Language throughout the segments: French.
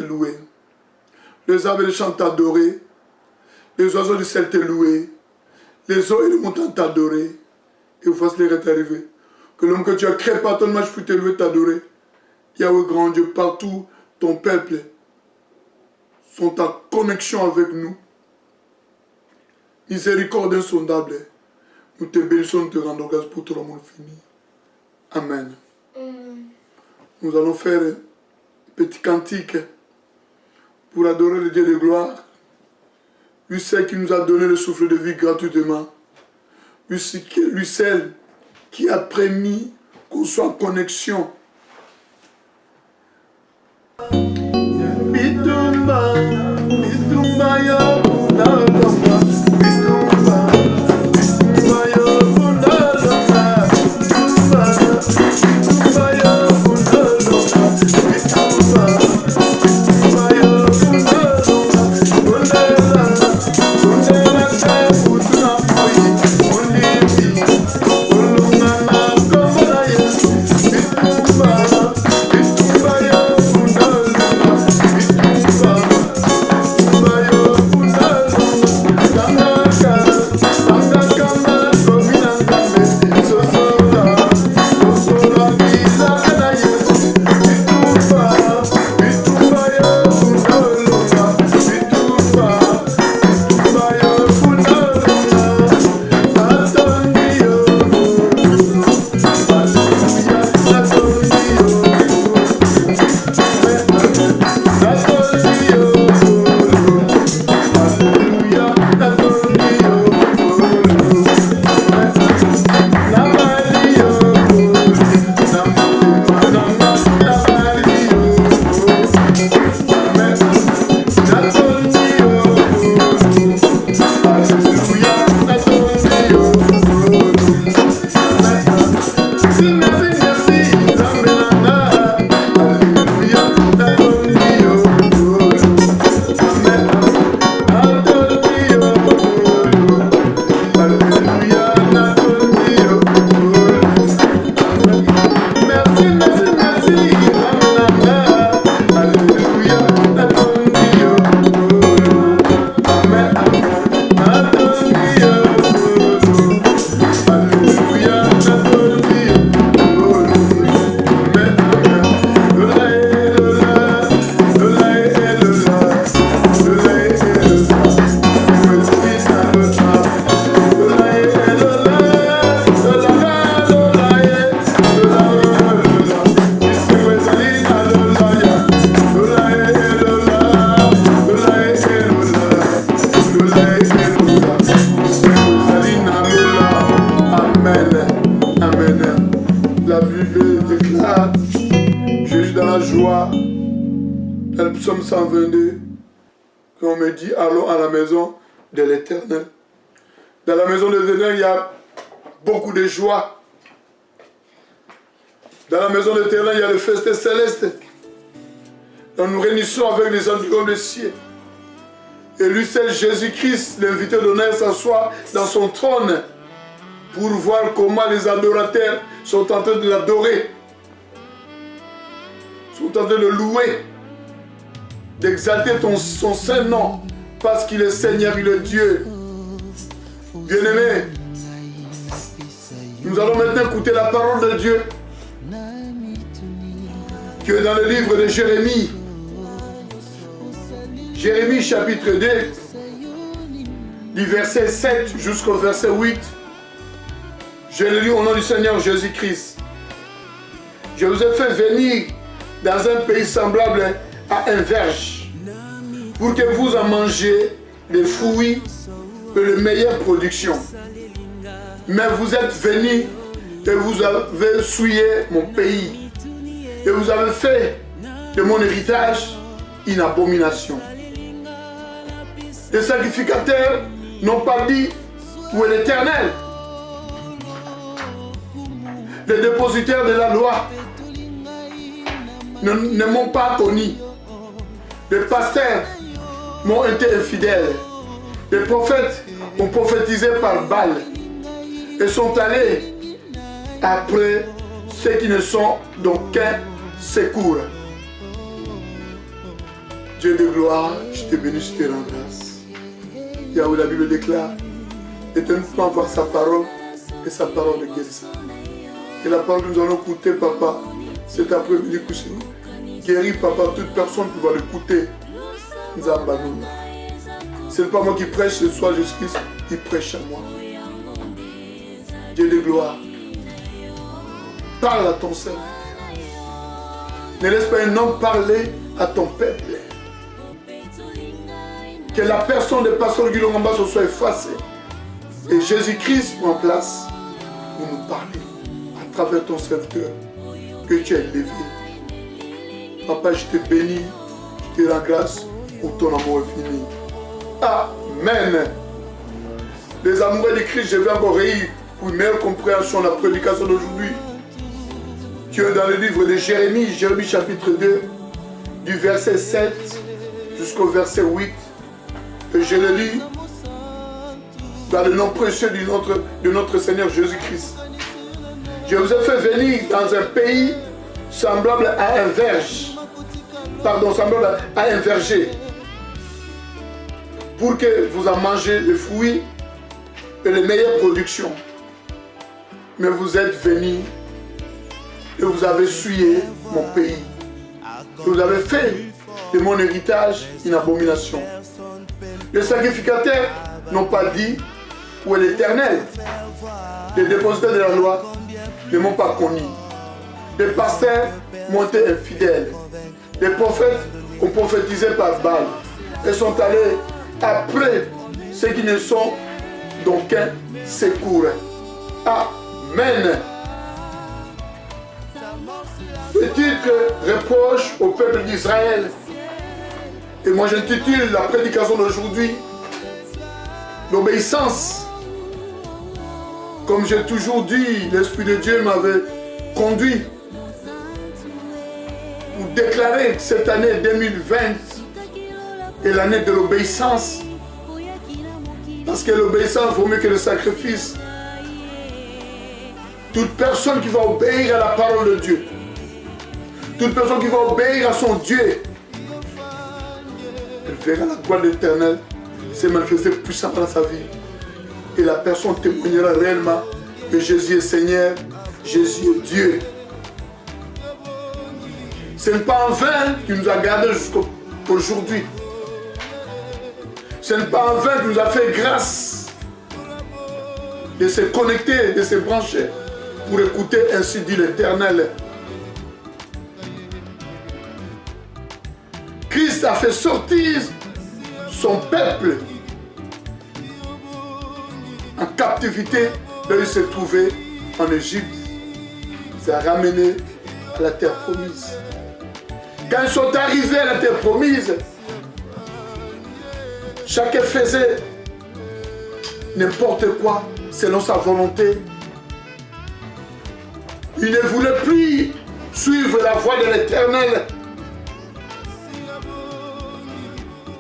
louer. Les arbres et les champs t'adorer. Les oiseaux du ciel te louer. Les eaux et les montagnes t'adorer. Et fasse les rêves arriver. Que l'homme que tu as créé par ton image puisse te louer, t'adorer. Yahweh grand Dieu, partout ton peuple sont en connexion avec nous. Miséricorde insondable. Nous te bénissons, nous te rendons grâce pour tout le monde fini. Amen. Nous allons faire un petit cantique pour adorer le Dieu de gloire. Lui seul qui nous a donné le souffle de vie gratuitement. Lui seul qui a permis qu'on soit en connexion. Bitumba, bitumba ya bundalomba, bitumba, bitumba ya bundalomba, bitumba, bitumba ya bundalomba, bitumba, bitumba ya bundalomba, bundela, bundela ka butuna poyi, bundibi, bulungana komara ya, bitumba, bitumba ya bundalomba. La Bible déclare, je suis dans la joie, dans le psaume 122, qu'on me dit, allons à la maison de l'Éternel. Dans la maison de l'Éternel, il y a beaucoup de joie. Dans la maison de l'Éternel, il y a le festin céleste. Nous nous réunissons avec les anges du ciel. Et lui, c'est Jésus-Christ, l'invité d'honneur, s'assoit dans son trône pour voir comment les adorateurs sont en train de l'adorer, sont en train de louer, d'exalter son saint nom, parce qu'il est Seigneur, il est Dieu. Bien-aimés, nous allons maintenant écouter la parole de Dieu, qui est dans le livre de Jérémie. Jérémie chapitre 2, du verset 7 jusqu'au verset 8. Je le lis au nom du Seigneur Jésus-Christ. Je vous ai fait venir dans un pays semblable à un verge, pour que vous en mangiez les fruits et les meilleures productions. Mais vous êtes venus et vous avez souillé mon pays, et vous avez fait de mon héritage une abomination. Les sacrificateurs n'ont pas dit où est l'Éternel. Les dépositaires de la loi ne m'ont pas connu. Les pasteurs m'ont été infidèles. Les prophètes ont prophétisé par Baal et sont allés après ceux qui ne sont d'aucun secours. Dieu de gloire, je te bénis, je te rends grâce. Yahweh, la Bible déclare, éternel prend voir sa parole et sa parole de guérison. Et la parole que nous allons écouter, papa, cet après-midi, guéris, papa, toute personne qui va l'écouter. Ce n'est pas moi qui prêche ce soir, Jésus-Christ, qui prêche à moi. Dieu de gloire, parle à ton Seigneur. Ne laisse pas un homme parler à ton peuple. Que la personne de pasteur Guillaume Ngamba se soit effacée. Et Jésus-Christ prend place pour nous parler à travers ton serviteur que tu as élevé. Papa, je te bénis, je te rends grâce pour ton amour infini. Amen. Les amoureux de Christ, je vais encore rire pour une meilleure compréhension de la prédication d'aujourd'hui. Tu es dans le livre de Jérémie, Jérémie chapitre 2, du verset 7 jusqu'au verset 8. Et je le lis dans le nom précieux de notre Seigneur Jésus-Christ. Je vous ai fait venir dans un pays semblable à un semblable à un verger, pour que vous en mangez les fruits et les meilleures productions. Mais vous êtes venus et vous avez souillé mon pays. Vous avez fait de mon héritage une abomination. Les sacrificateurs n'ont pas dit où est l'Éternel. Les dépositaires de la loi ne m'ont pas connu. Les pasteurs m'ont été infidèles. Les prophètes ont prophétisé par Baal et sont allés après ceux qui ne sont d'aucun secours. Amen. Le titre reproche au peuple d'Israël. Et moi j'intitule la prédication d'aujourd'hui l'obéissance. Comme j'ai toujours dit, l'Esprit de Dieu m'avait conduit pour déclarer que cette année 2020 est l'année de l'obéissance. Parce que l'obéissance vaut mieux que le sacrifice. Toute personne qui va obéir à la parole de Dieu, toute personne qui va obéir à son Dieu, elle verra la gloire de l'Éternel se manifester puissamment dans sa vie. Et la personne témoignera réellement que Jésus est Seigneur, Jésus est Dieu. Ce n'est pas en vain qu'il nous a gardés jusqu'aujourd'hui. Ce n'est pas en vain qu'il nous a fait grâce de se connecter, de se brancher pour écouter ainsi dit l'Éternel. Christ a fait sortir son peuple en captivité là où il se trouvait en Égypte. Il a ramené à la terre promise. Quand ils sont arrivés à la terre promise, chacun faisait n'importe quoi selon sa volonté. Il ne voulait plus suivre la voie de l'Éternel.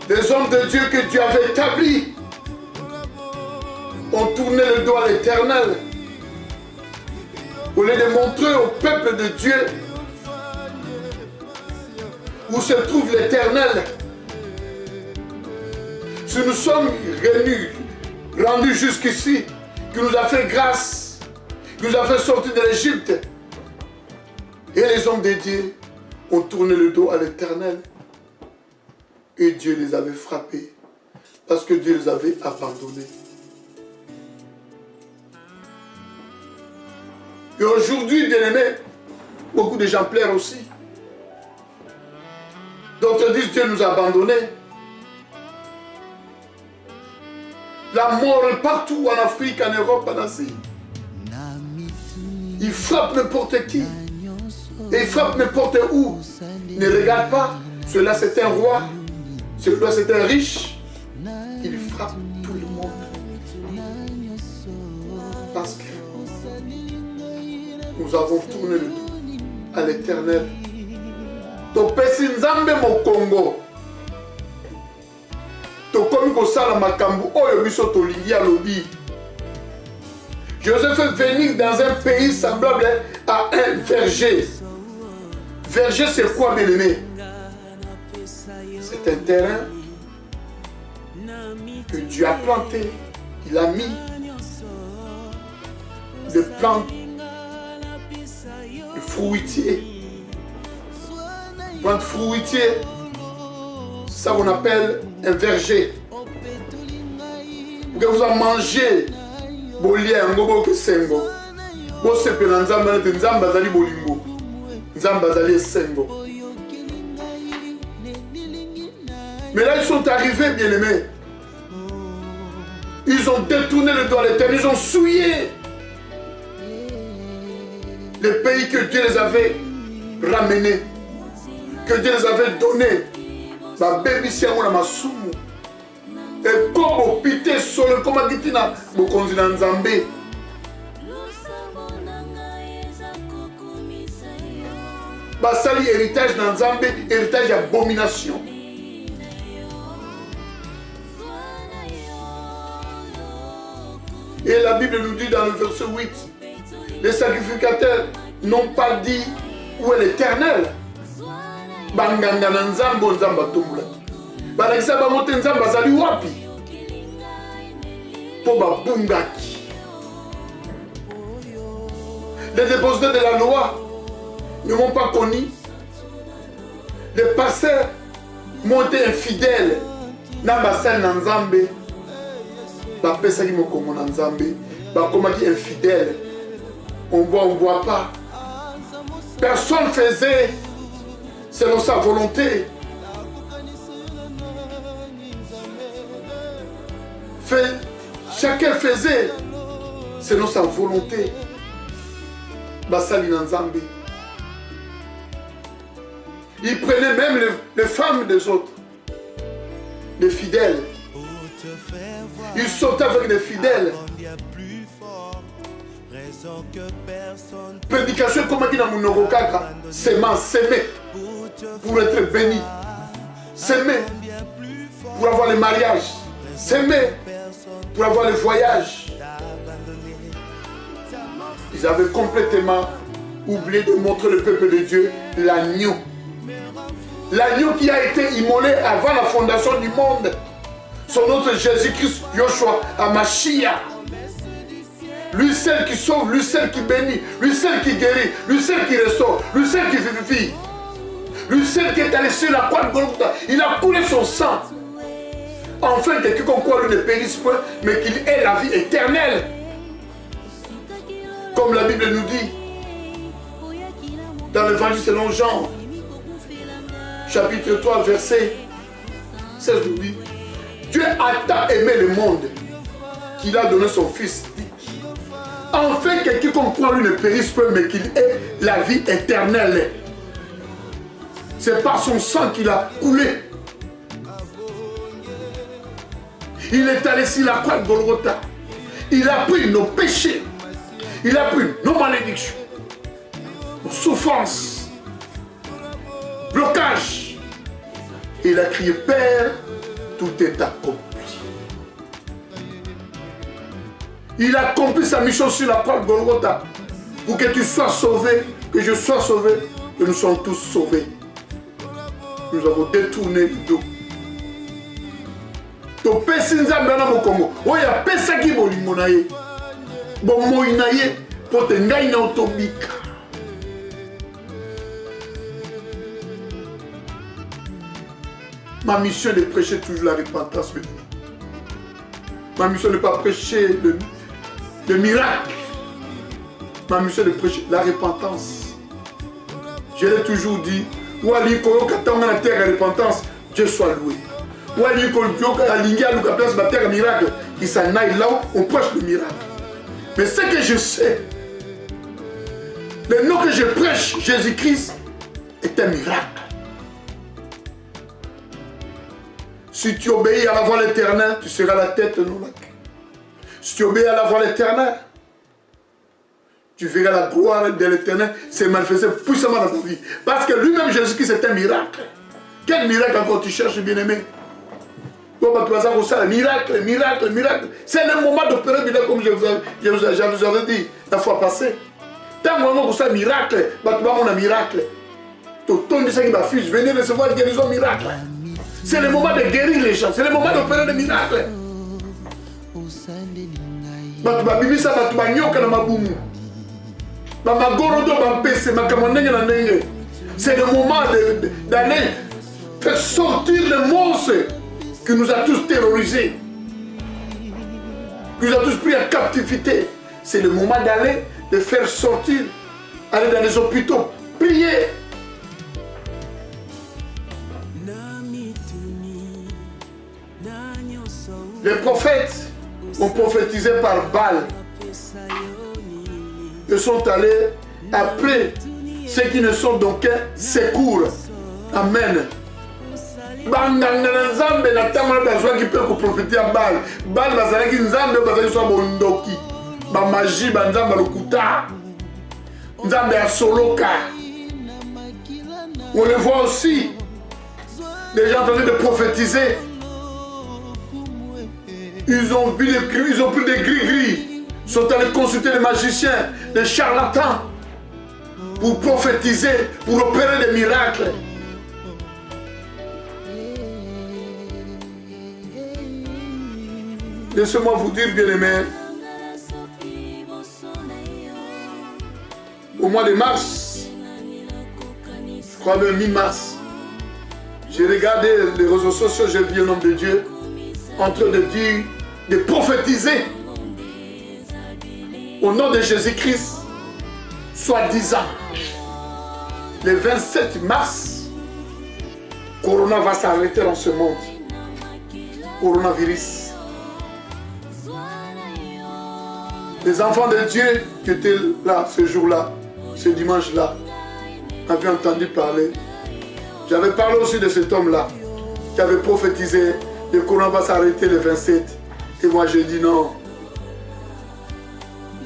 Des hommes de Dieu que Dieu avait établis ont tourné le dos à l'Éternel. Au lieu de montrer au peuple de Dieu où se trouve l'Éternel. Si nous sommes rendus jusqu'ici, qui nous a fait grâce, qui nous a fait sortir de l'Égypte, et les hommes de Dieu ont tourné le dos à l'Éternel. Et Dieu les avait frappés parce que Dieu les avait abandonnés. Et aujourd'hui, bien-aimés, beaucoup de gens pleurent aussi. D'autres disent Dieu nous a abandonnés. La mort est partout en Afrique, en Europe, en Asie. Il frappe n'importe qui. Et il frappe n'importe où. Ne regarde pas. Celui-là c'est un roi. Celui-là c'est un riche. Il frappe tout le monde. Parce que nous avons tourné le dos à l'Éternel. Topesi nzambe mokongo. Tokomi kosala makambo oyo biso tolingi alobi. Joseph est venu dans un pays semblable à un verger. Verger, c'est quoi, bien-aimé? C'est C'est un terrain que Dieu a planté. Il a mis des plantes, des fruitiers. Plantes fruitiers, c'est ça qu'on appelle un verger. Pour que vous en mangez, bolia ngobo que sengo. Bo sepela nzamba na nzamba zali bolingo. Nzamba zali sengo. Mais là, ils sont arrivés, bien-aimés. Ils ont détourné le doigt de l'Éternel. Ils ont souillé les pays que Dieu les avait ramenés, que Dieu les avait donnés. Ba baby si amona masumu. Et comme pité solo, comme a dit na bokonzi na Nzambe. Basali héritage na Nzambe, héritage d'abomination. Et la Bible nous dit dans le verset 8, les sacrificateurs n'ont pas dit où est l'Éternel. Banganga na Nzambo Nzamba tombula. Balakisa ba monte Nzamba zali wapi. Po ba bungaki. Les dépositaires de la loi ne m'ont pas connu. Les pasteurs m'ont été infidèles. Nambasal na Nzambe. Bapesaki mokomo na Nzambe. Bakomaki infidèle. On boit pas. Personne faisait selon sa volonté. Chacun faisait selon sa volonté. Basali na Nzambe. Il prenait même les femmes des autres, des fidèles. Il sautait avec les fidèles. Prédication comme dit dans mon kaka, s'aimer pour être béni, s'aimer pour avoir le mariage, s'aimer pour avoir le voyage. Ils avaient complètement oublié de montrer le peuple de Dieu l'agneau. L'agneau qui a été immolé avant la fondation du monde. Son nom c'est Jésus-Christ, Yoshua, Amashia. Lui seul qui sauve, lui seul qui bénit, lui seul qui guérit, lui seul qui restaure, lui seul qui vivifie. Lui seul qui est allé sur la croix de Golgotha. Il a coulé son sang. Enfin que quiconque croit lui ne périsse point, mais qu'il ait la vie éternelle. Comme la Bible nous dit dans l'évangile selon Jean, chapitre 3, verset 16 nous dit, Dieu a tant aimé le monde qu'il a donné son Fils. Enfin que quiconque croit lui ne périsse point, mais qu'il ait la vie éternelle. C'est par son sang qu'il a coulé. Il est allé sur la croix de Golgotha. Il a pris nos péchés. Il a pris nos malédictions, nos souffrances, blocages. Il a crié, Père, tout est accompli. Il a accompli sa mission sur la croix de Golgotha pour que tu sois sauvé, que je sois sauvé, que nous sommes tous sauvés. Nous avons détourné le dos. Topesi Nzambe na mokongo oyo apesaki bolingo na ye bomoi na ye po te ngai na otobika. Ma mission est de prêcher toujours la repentance. Ma mission n'est pas prêcher le miracle. Ma mission est de prêcher la repentance. Je l'ai toujours dit, où ali koyo katanga na terre la repentance, Dieu soit loué. Où ali koyo alinga luka place la terre miracle, qui s'en aille là où on prêche le miracle. Mais ce que je sais, le nom que je prêche, Jésus-Christ, est un miracle. Si tu obéis à la voix de l'Éternel, tu seras la tête, non la queue. Si tu obéis à la voix de l'Éternel, tu verras la gloire de l'Éternel se manifester puissamment dans ta vie. Parce que lui-même, Jésus-Christ, c'est un miracle. Quel miracle encore tu cherches, bien-aimé? Miracle, miracle, miracle. C'est un moment de période, comme je vous avais dit la fois passée. Tant que vous avez un miracle, vous avez un miracle. Tout le monde dit que venez recevoir une guérison miracle. C'est le moment de guérir les gens. C'est le moment d'opérer des miracles. C'est le moment d'aller faire sortir le monstre qui nous a tous terrorisés, qui nous a tous pris en captivité. C'est le moment d'aller de faire sortir, aller dans les hôpitaux, prier. Les prophètes ont prophétisé par Baal. Ils sont allés après ceux qui ne sont d'aucun secours. Amen. Banganga nzambe na tamala bazwa qui peut prophétiser à Baal. Baal bazala ki nzambe bazali so bondoki. Ba magie ba nzambe lokuta. Nzambe ya soloka. On les voit aussi. Les gens en train de prophétiser. Ils ont vu des gris, ils ont pris des gris-gris. Ils sont allés consulter les magiciens, les charlatans, pour prophétiser, pour opérer des miracles. Laissez-moi vous dire, bien-aimés, au mois de mars, je crois même mi-mars, j'ai regardé les réseaux sociaux, j'ai vu un homme de Dieu en train de dire, de prophétiser au nom de Jésus-Christ, soi-disant, le 27 mars, Corona va s'arrêter dans ce monde. Coronavirus. Les enfants de Dieu qui étaient là ce jour-là, ce dimanche-là, avaient entendu parler. J'avais parlé aussi de cet homme-là qui avait prophétisé le Corona va s'arrêter le 27. Et moi j'ai dit non.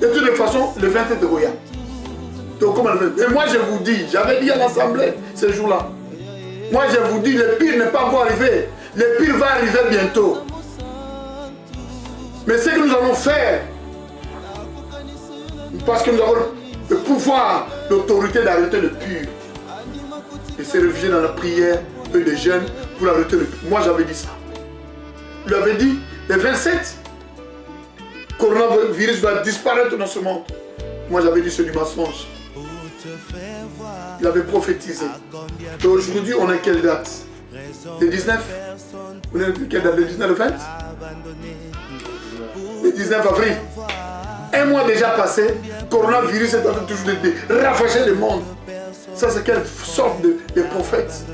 De toute façon, le 27 de Goya. Donc, et moi je vous dis, j'avais dit à l'assemblée ce jour-là, moi je vous dis, le pire n'est pas encore arrivé. Le pire va arriver bientôt. Mais ce que nous allons faire, parce que nous avons le pouvoir, l'autorité d'arrêter le pire. Et se réfugier dans la prière et le jeûne pour arrêter le pire. Moi j'avais dit ça. Il avait dit, le 27, le coronavirus va disparaître dans ce monde. Moi j'avais dit c'est du mensonge. Il avait prophétisé. Et aujourd'hui, on est quelle date? Le 19? On est quelle date? Le 19, le 20? Le 19 avril. Un mois déjà passé, le coronavirus est en train toujours de ravager le monde. Ça, c'est quelle sorte de prophète?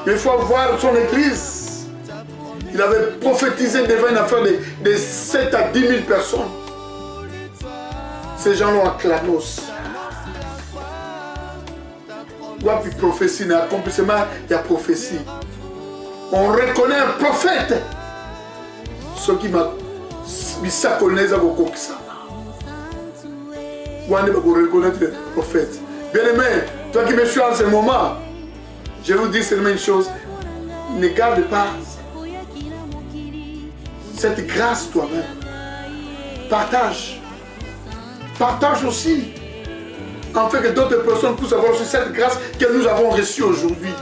Mais il faut voir son église. Il avait prophétisé devant une affaire de 7 à 10 000 personnes. Ces gens l'ont acclamé aussi. Wapi prophétie, l'accomplissement, il y a prophétie. On reconnaît un prophète. Ce qui m'a mis ça connaît à beaucoup que ça. On va reconnaître le prophète. Bien aimé, toi qui me suis en ce moment, je vous dis seulement une chose. Ne garde pas cette grâce toi-même. Partage. Partage aussi. Afin que d'autres personnes puissent avoir aussi cette grâce que nous avons reçue aujourd'hui.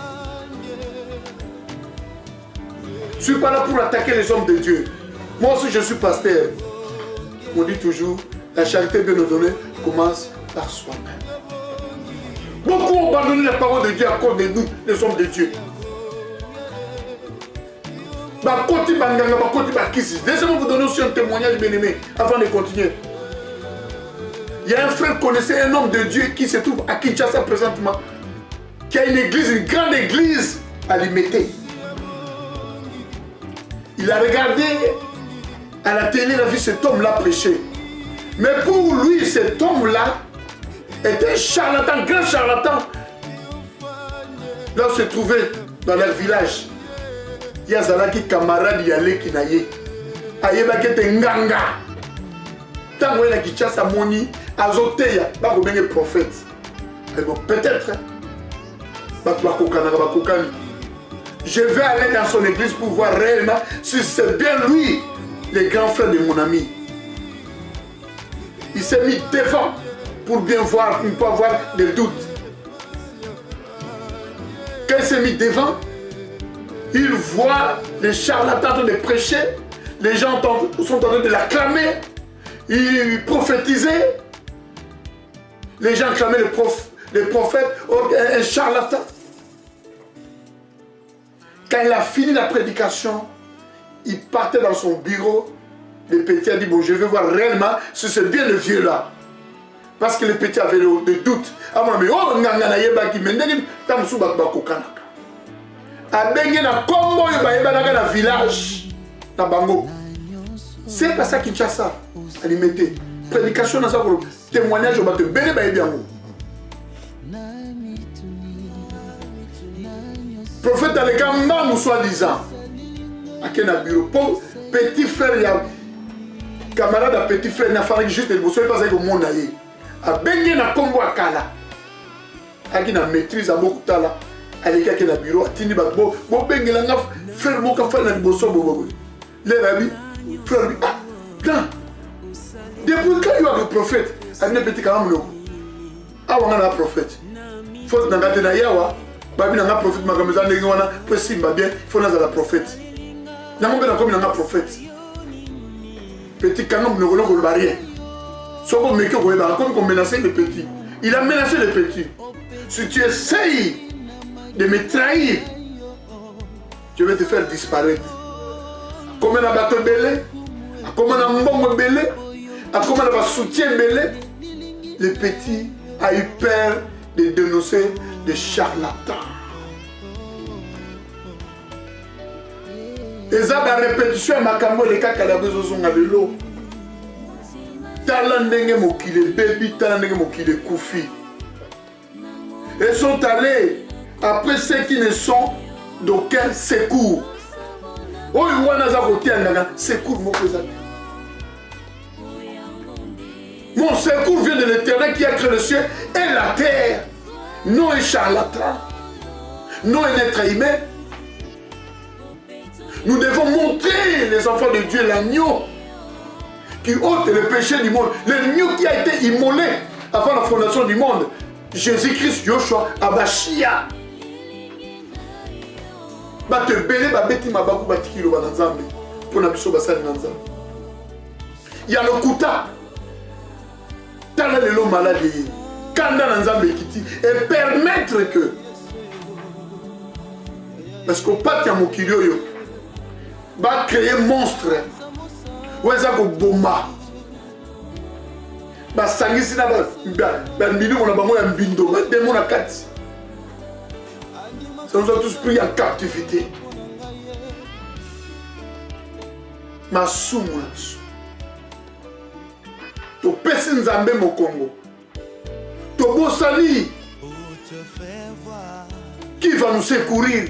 Je ne suis pas là pour attaquer les hommes de Dieu. Moi aussi je suis pasteur. On dit toujours, la charité bien nous donner commence par soi-même. Beaucoup ont abandonné la parole de Dieu à cause de nous, les hommes de Dieu. Laissez-moi vous donner aussi un témoignage bien-aimé avant de continuer. Il y a un frère connaissait un homme de Dieu qui se trouve à Kinshasa présentement, qui a une église, une grande église à Limité. Il a regardé à la télé, il a vu cet homme-là prêcher. Mais pour lui, cet homme-là était un charlatan, grand charlatan. Là, on se trouvait dans leur village. Il y a Zalaki camarade Yale Kinaye. Ayeba kete nganga. Tant que la Kinshasa moni, azoteya, ba ko benye prophète. Bon, peut-être. Je vais aller dans son église pour voir réellement si c'est bien lui, le grand frère de mon ami. Il s'est mis devant pour bien voir, pour ne pas avoir de doute. Quand il s'est mis devant, Il voit les charlatans en train de prêcher, les gens sont en train de l'acclamer, il prophétisait, les gens acclamaient les prophètes, un charlatan. Quand il a fini la prédication, il partait dans son bureau, le petit a dit, bon, je vais voir réellement si c'est bien le vieux là. Parce que le petit avait des doutes. Ah, mais oh, ngana yeba ki mendeli tamsu bakokana. Abenge na kombo yeba yeba na village na bango. C'est pas ça qui tient ça. Elle mettait prédication dans ça pour témoignage au bateau. Bene ba yebiango. Prophète Alekamba nous soi-disant. À quel bureau pour petit frère ya camarade à petit frère n'a fallu juste le bosser pas avec le monde ailleurs. A benye na kombo akala aki na maîtrise a beaucoup tala aleka ke na bureau atini ba bo bengela nga frère mo ka fa na liboso bobo le rabi frère ah grand depuis quand il y a le prophète ani petit quand même ah on a un prophète faut na ngate na yawa babi na prophète makameza ndenge wana po simba bien faut na za la prophète na mo bena comme na prophète petit quand même ne le barrière. Comme on menaçait le petit. Il a menacé le petit. Si tu essayes de me trahir, je vais te faire disparaître. Comme un bateau belé, comme un mbongo belé, comme un soutien belé, le petit a eu peur de dénoncer des charlatans. Et ça, la répétition, ma cambo, les cas qu'elle a besoin de l'eau. Talandenge mokile baby, talandenge mokile koufi. Ils sont allés après ceux qui ne sont d'aucun secours. Oh, il y a un secours. Mon secours vient de l'Éternel qui a créé le ciel et la terre. Non un charlatan, non un être humain. Nous devons montrer les enfants de Dieu l'agneau qui ôte le péché du monde, l'agneau qui a été immolé avant la fondation du monde. Jésus-Christ, Yoshua, Abashia. Bate belé babeti mabaku batikilo bananzambe pour na biso basali nanzambe. Il y a le kuta. Tala lelo maladie. Kanda nanzambe kiti et permettre que parce qu'au pas ya mokili oyo va créer monstre. Oueza ko bomba. Ba sangisi na ba mbili mona bango ya mbindo ba demo na kati. Ça nous a tous pris en captivité. Masumu. To pesi nzambe mo Congo. To bosali. Qui va nous secourir?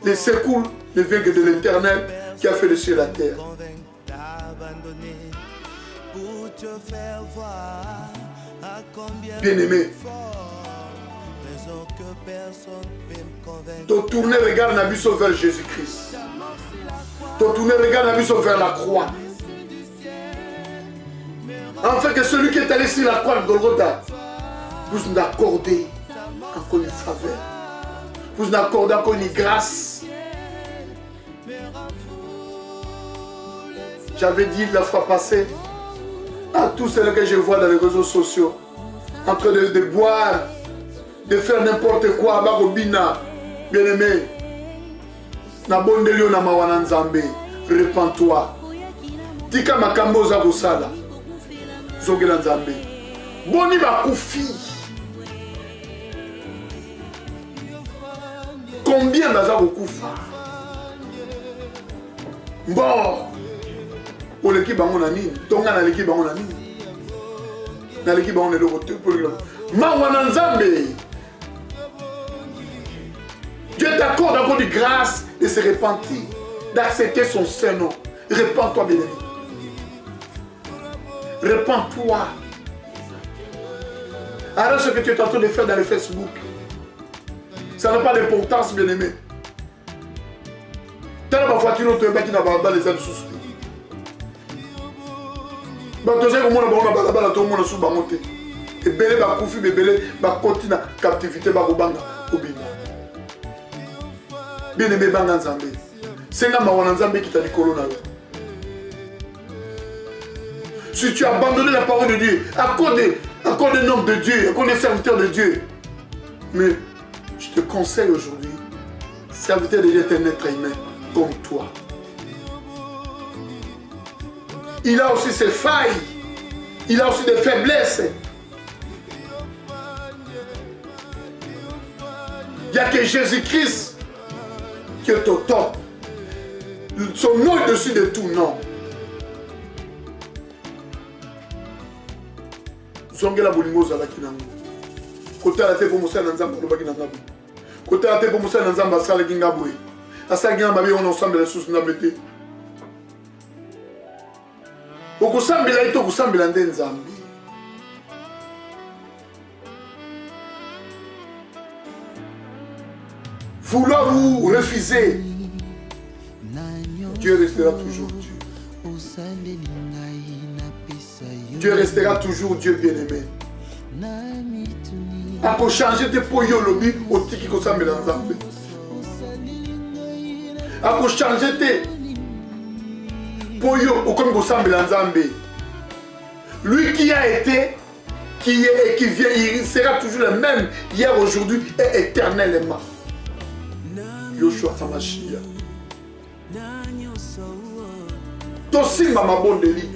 Les secours ne viennent que de l'Éternel qui a fait le ciel et la terre. Bien-aimé, ton tourner regarde Nabusso vers Jésus-Christ. Ton tourner regarde Nabusso vers la croix. Afin que celui qui est allé sur la croix de Golgotha puisse nous accorder encore une faveur, puisse nous accorder encore une grâce. J'avais dit la fois passée à tous ceux que je vois dans les réseaux sociaux en train de boire, de faire n'importe quoi, Barobina, bien-aimé, Nabondelio na mawana nzambe, repens-toi. Tika makambo za busala, zogela nzambe. Boni bakufi. Combien baza bakufa? Bon. Pour l'équipe bango na nini? Tonga na l'équipe bango na nini? Na l'équipe bango na l'autre pour le mawana nzambe. Dieu t'accorde encore de grâce de se repentir, d'accepter son Saint-Nom. Repends-toi, bien-aimé. Repends-toi. Alors ce que tu es en train de faire dans le Facebook, ça n'a pas d'importance, bien-aimé. T'as la voiture, tu es qui n'a pas dans les ailes sous. Batoza ko mona bango na balabala to mona su bango te. Ebele ba kufi bebele ba kontina captivité ba kobanga obima. bien-aimé banga nzambe. Senga mawana nzambe qui t'a dit colonna. Si tu as abandonné la parole de Dieu, à cause des noms de Dieu, à cause des serviteurs de Dieu, mais je te conseille aujourd'hui, serviteur de Dieu est un être humain comme toi. Il a aussi ses failles, il a aussi des faiblesses. Il n'y a que Jésus-Christ qui est au top. Son nom est dessus de tout nom. Zongela bolingo zalaki nango. Kota la te pour Moussa Nanzamba lobaki nangabu. Kota la te pour Moussa Nanzamba sala kingabu. Asa gina babi on ensemble les sous nabete. Okusambela ito kusambela nde nzambi. Vouloir ou refuser, Dieu restera toujours Dieu. Dieu restera toujours Dieu bien-aimé. Pour changer tes poyo lobi au tiki kosambela nzambe. Pour changer tes poyo au comme kosambela nzambe. Lui qui a été, qui est et qui vient, il sera toujours le même hier, aujourd'hui et éternellement. Yoshua Tamashia. Tosimba mabondeli.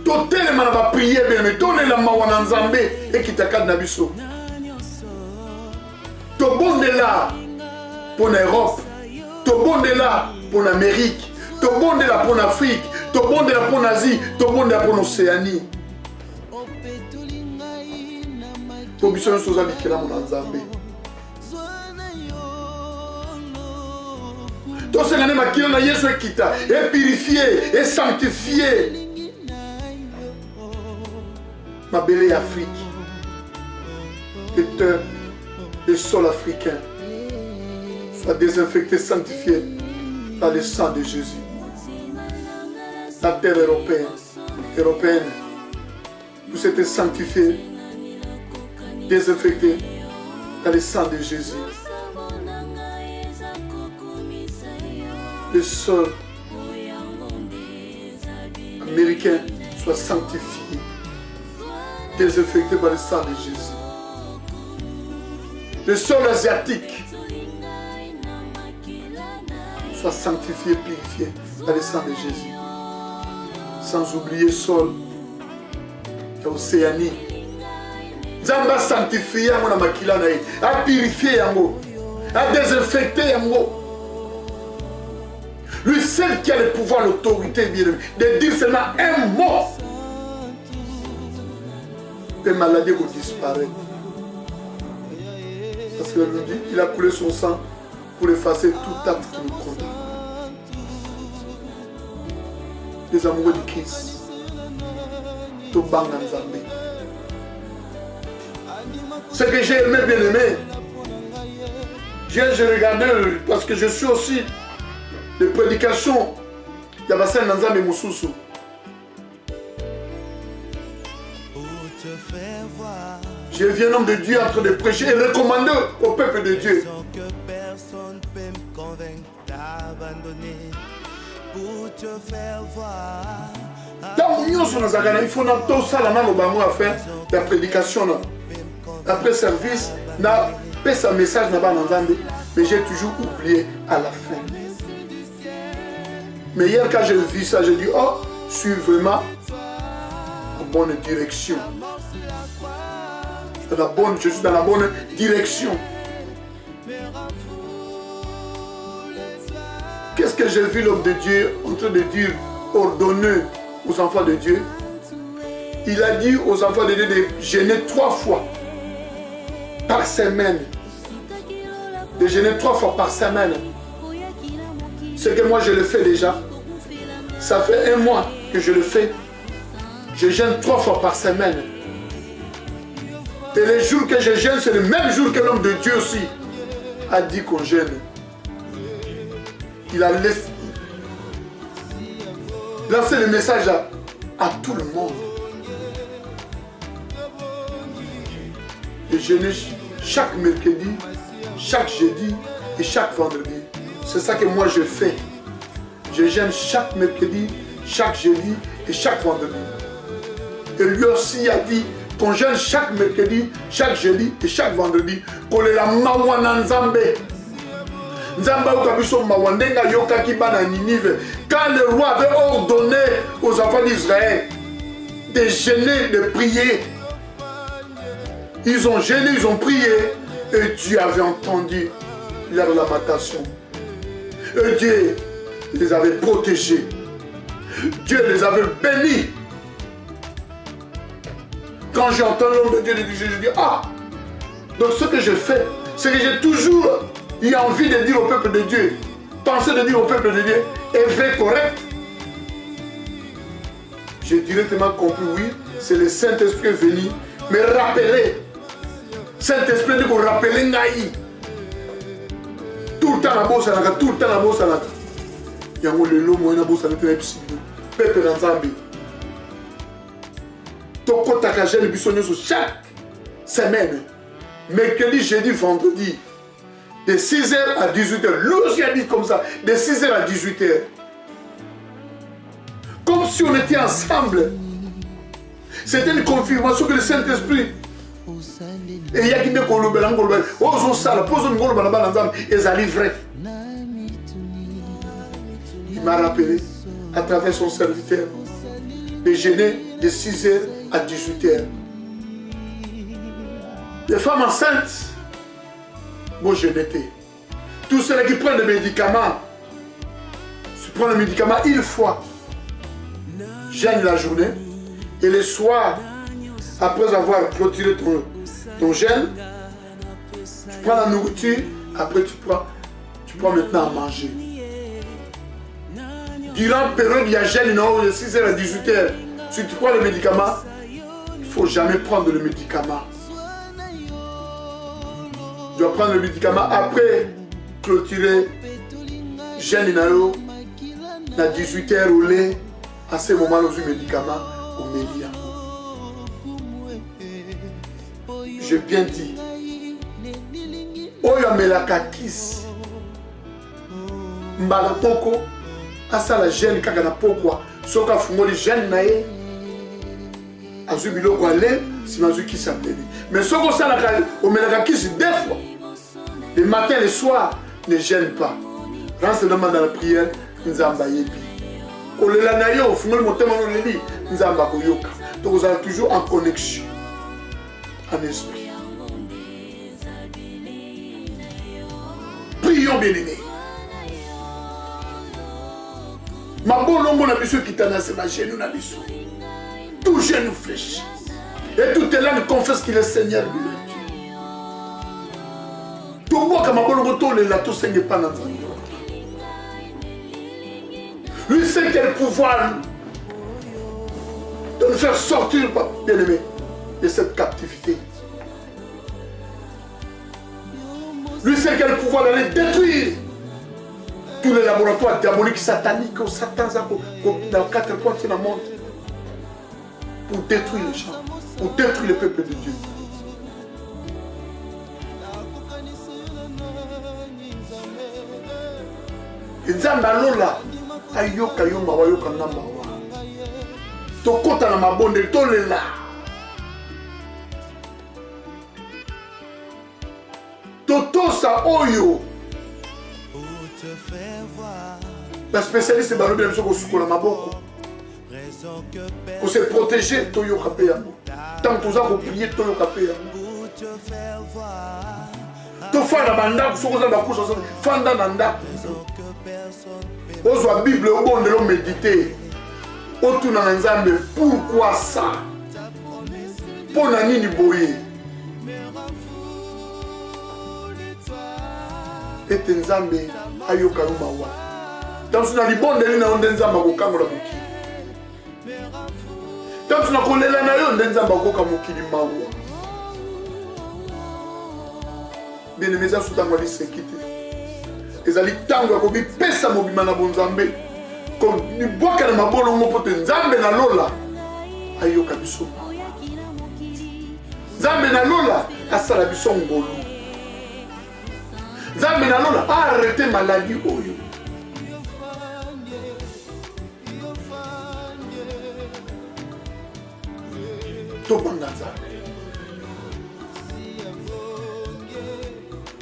Totelema na ba prière bien mais tolela mawana nzambe ekitaka na biso. Tobondela pour l'Europe, tobondela pour l'Amérique, tobondela pour l'Afrique, tobondela pour l'Asie, tobondela pour l'Océanie. Pour biso nous sommes habitués à mon nzambe. Tout ce qui est qui na Yesu ekita, est purifié, est sanctifié. Ma belle Afrique, les terres, les sols africains soient désinfectés, sanctifiés par le sang de Jésus. La terre européenne, vous êtes sanctifiés, désinfectés par le sang de Jésus. Le sol américain soit sanctifié, désinfecté par le sang de Jésus. Le sol asiatique soit sanctifié, purifié par le sang de Jésus. Sans oublier le sol Océanie. Zamba sanctifié à mon makila naï, à purifier yango, à désinfecter yango. Lui seul qui a le pouvoir, l'autorité, de dire seulement un mot. Les maladies vont disparaître. Parce que lui dit, il a coulé son sang pour effacer tout acte qui nous condamne. Les amoureux du Christ. Tobanga Nzambe. Ce que j'ai aimé, bien aimé, j'ai regardé parce que je suis aussi de prédication. Il y a Bassin Nzambe Moussousou. Je viens un homme de Dieu en train de prêcher et recommander au peuple de Dieu. Il faut tout ça à faire la prédication. Après service, on fait un message, mais j'ai toujours oublié à la fin. Mais hier, quand j'ai vu ça, j'ai dit, oh, je suis vraiment en bonne direction. Je suis dans la bonne direction. Qu'est-ce que j'ai vu l'homme de Dieu en train de dire, ordonner aux enfants de Dieu? Il a dit aux enfants de Dieu de jeûner 3 fois par semaine. De jeûner 3 fois par semaine. Ce que moi je le fais déjà. Ça fait 1 mois que je le fais. Je jeûne 3 fois par semaine. Et les jours que je jeûne, c'est le même jour que l'homme de Dieu aussi a dit qu'on jeûne. Il a lancé le message à tout le monde. De jeûner chaque mercredi chaque jeudi et chaque vendredi. C'est ça que moi je fais. Je jeûne chaque mercredi, chaque jeudi et chaque vendredi. Et lui aussi a dit qu'on jeûne chaque mercredi, chaque jeudi et chaque vendredi. Qu'on est la mawana nzambe. Nzamba okabiso mawandenga yoka kibana Ninive. Quand le roi avait ordonné aux enfants d'Israël de jeûner, de prier, ils ont jeûné, ils ont prié, et Dieu avait entendu leur lamentation. Et Dieu les avait protégés. Dieu les avait bénis. Quand j'entends l'homme de Dieu, je dis, ah, donc ce que je fais, c'est que j'ai toujours eu envie de dire au peuple de Dieu, penser de dire au peuple de Dieu, est vrai, correct. J'ai directement compris, oui, c'est le Saint-Esprit venu me rappeler. Saint-Esprit dit qu'on rappelle Ngaï. Tout le temps la bosse, tout le temps la bosse. Il y a un lomo, il y a un bosse, il y a un peuple dans Zambie. Toko Takajen et Bissonio sur chaque semaine, mercredi, jeudi, vendredi, de 6h à 18h. Lui a dit comme ça, de 6h à 18h. Comme si on était ensemble. C'était une confirmation que le Saint-Esprit. Et il y a qui me colobé, oh, ça, pose une golbe là-bas dans et ça livre. Il m'a rappelé, à travers son serviteur, de jeûner de 6h à 18h. Les femmes enceintes, bon, je n'étais. Tous ceux qui prennent des médicaments, tu prends le médicament une fois, jeûne la journée, et le soir, après avoir clôturé ton jeûne, tu prends la nourriture, après tu prends maintenant à manger. Durant la période, il y a jeûne de 6h à 18h. Si tu prends le médicament, il ne faut jamais prendre le médicament. Tu dois prendre le médicament après clôturer jeûne à 18h au lait. À ce moment, le médicament au média. J'ai bien dit. Oyo melaka kisi. Mbala poko. Asala jeune kaka na pokwa. Soka fungoli jeune na ye. Azu biloko ale. Si mazu kisi appelé. Mais soko sala o melaka kisi deux fois. Le matin et le soir. Ne gêne pas. Rentre seulement dans la prière. Nzamba yebi. Olela na yo. Fungoli motema no lebi. Nzamba koyoka. Donc vous êtes toujours en connexion. En esprit. Prions bien aimés. Ma bonne homme n'a pas qui t'a naissé ma genou n'a pas. Tout genou fléchit. Et tout est là ne confesse qu'il est Seigneur de Dieu. Tout moi comme ma bonne homme est là tout saigne pas dans ton cœur. Lui sait quel pouvoir de nous faire sortir, bien aimé, de cette captivité. Lui sait quel pouvoir d'aller détruire tous les laboratoires diaboliques sataniques au Satan dans 4 points qui la montrent pour détruire les gens, pour détruire le peuple de Dieu. Et Nzamba lola ayoka yoma wayoka namba wa. Tokota na mabonde tolela. Totosa oyo. La spécialiste est barobi la mission qu'on a maboko. Pour se protéger, toyo kapé yango. Tant que vous avez prié, toyo kapé yango. To fanda banda soko za bakusa fanda nanda. Ozwa Bible au bon de l'homme méditer. Otuna na Nzambe, pourquoi ça? Pona nini boye? Ete Nzambe ayoka mawa. Dans una libonde lina onde Nzamba ko kangola mokili. Dans una kolela na yo onde Nzamba ko ka mokili mawa. Bien aimé ça sous tangwa lisekite. Ezali tangwa ko bi pesa mobima na bonzambe. Ko ni boka na mabolo mo pote Nzambe na lola. Ayoka biso. Nzambe na lola asala biso ngolo. Nzambe nalona arrêté maladie oyo. Tobanga Nzambe.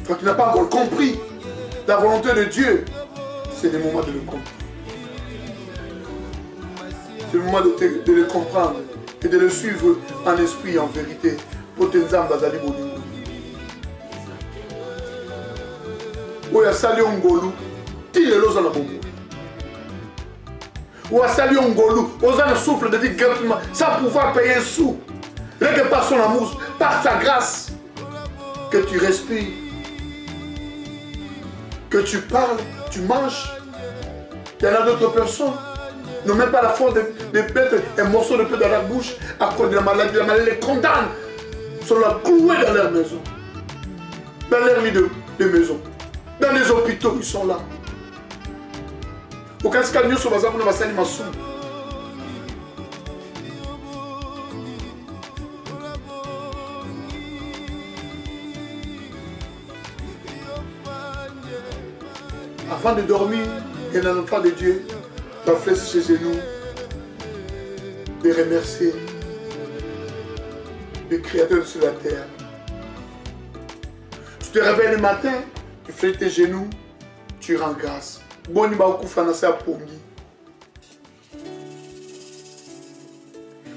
Toi qui n'as pas encore compris la volonté de Dieu, c'est le moment de le comprendre. C'est le moment de le comprendre et de le suivre en esprit et en vérité. Pour te Nzambe azali bolingo. Oya sali ngolu, ti lelo za na bomo. Oya sali ngolu, oza na souffle de vie gratuitement, sans pouvoir payer un sou. Rien que par son amour, par sa grâce, que tu respires, que tu parles, tu manges. Il y en a d'autres personnes n'ont même pas la force de mettre un morceau de pain dans la bouche à cause de la maladie. La maladie les condamne. Ils sont là cloués dans leur maison, dans leur lit de maison, dans les hôpitaux, ils sont là. Au cas où nous sommes à avant de dormir, il y a un enfant de Dieu doit fléchir ses genoux, de remercier le Créateur sur la terre. Tu te réveilles le matin, tu fais tes genoux, tu rends grâce. Boni ba okufa na sa pongi.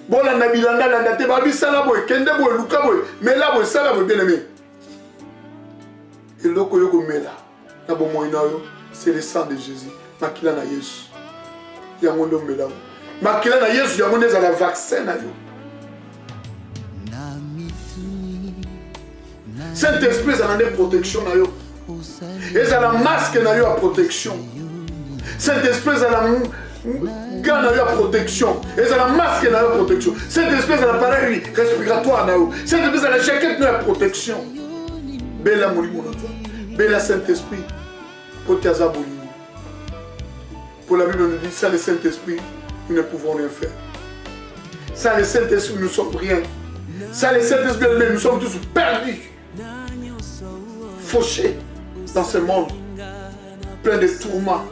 Bon la nabilanda la ndate ba bisala boy kende boy luka boy mais là boy sala boy bien aimé. Et loko yoko mela na bo moina yo c'est le sang de Jésus. Makila na Yesu. Yango ndo mela. Makila na Yesu yango neza la vaccin na yo. Saint-Esprit ça n'a protection na yo. Et ça la masque na yo à protection. Saint-Esprit ça la gant na yo à protection. Et ça la masque na yo à protection. Saint-Esprit ça l'appareil respiratoire na yo. Saint-Esprit ça la jaquette na yo à protection. Bella molimo na toi. Bella Saint-Esprit pour Tiaza Bolimo. Pour la Bible nous dit sans le Saint-Esprit nous ne pouvons rien faire. Sans le Saint-Esprit nous ne sommes rien. Sans le Saint-Esprit nous sommes tous perdus. Fauchés dans ce monde plein de tourments.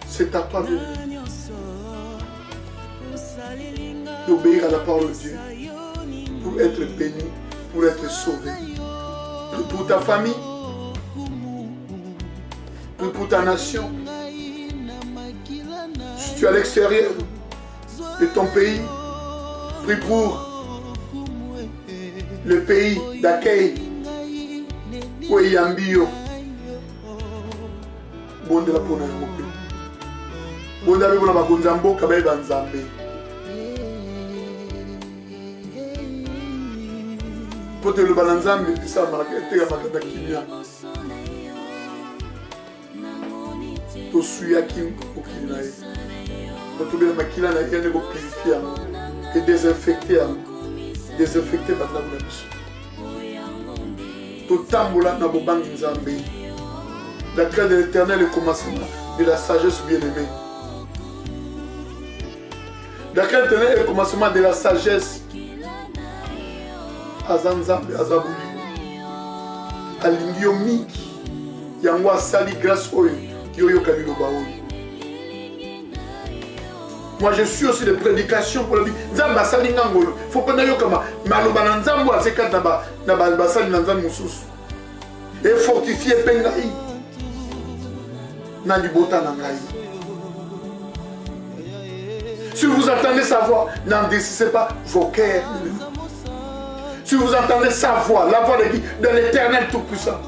C'est à toi d'obéir à la parole de Dieu pour être béni, pour être sauvé. Pour ta famille, pour ta nation. Si tu es à l'extérieur de ton pays, prie pour le pays d'accueil où il y a un bio. Bon de la pona yoke. Bon d'aller pour la bagonzambo kabaye banzambe. Pour te le balanzambe ça marqué ya makata kinya. To suya kim okinae. Pour te le makila na yene ko purifier et désinfecter. Désinfecter par la bouche. Tout tamboula na bobangi nzambe. La crainte de l'Éternel est le commencement de la sagesse bien-aimée. La crainte de l'Éternel est le commencement de la sagesse. Azanzambe, Azabouli. Alingio miki. Yango asali grâce oyo. Yoyo kaliloba oyo. Moi je suis aussi de prédication pour la vie. Nzamba sali ngangolo. Faut pas nayo kama maloba na nzambo azeka na basali na nzambo mususu. Et fortifier pengai. Na libota na ngai. Si vous entendez sa voix, n'endurcissez pas vos cœurs. Si vous entendez sa voix, la voix de qui? De l'Éternel Tout-Puissant.